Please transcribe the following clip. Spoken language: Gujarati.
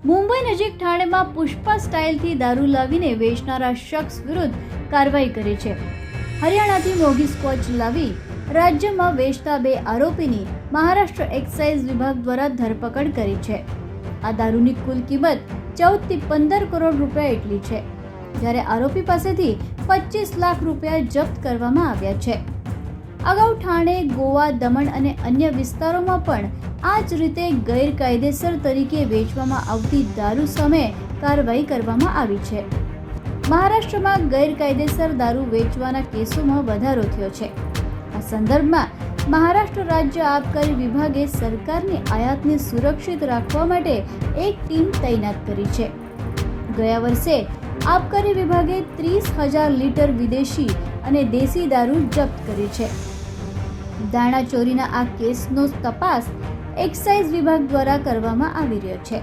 મુંબઈ નજીક ઠાણેમાં પુષ્પા સ્ટાઇલથી દારૂ લાવીને વેચનારા શખ્સ વિરુદ્ધ કાર્યવાહી કરી છે. હરિયાણાથી મોંઘી સ્કોચ લાવી રાજ્યમાં વેચતા 2 આરોપીની મહારાષ્ટ્ર એક્સાઇઝ વિભાગ દ્વારા ધરપકડ કરી છે. આ દારૂની કુલ કિંમત 14 થી 15 કરોડ રૂપિયા એટલી છે, જ્યારે આરોપી પાસેથી 25 લાખ રૂપિયા જપ્ત કરવામાં આવ્યા છે. અગાઉ ઠાણે, ગોવા, દમણ અને અન્ય વિસ્તારોમાં પણ આ જ રીતે ગેરકાયદેસર તરીકે વેચવામાં આવતી દારૂ સામે કાર્યવાહી કરવામાં આવી છે. મહારાષ્ટ્રમાં ગેરકાયદેસર દારૂ વેચવાના કેસોમાં વધારો થયો છે. આ સંદર્ભમાં મહારાષ્ટ્ર રાજ્ય આબકારી વિભાગે સરકારની આયાતને સુરક્ષિત રાખવા માટે એક ટીમ તૈનાત કરી છે. ગયા વર્ષે આબકારી વિભાગે 30,000 લીટર વિદેશી અને દેશી દારૂ જપ્ત કરી છે. દાણા ચોરીના આ કેસનો તપાસ એક્સાઇઝ વિભાગ દ્વારા કરવામાં આવી રહ્યો છે.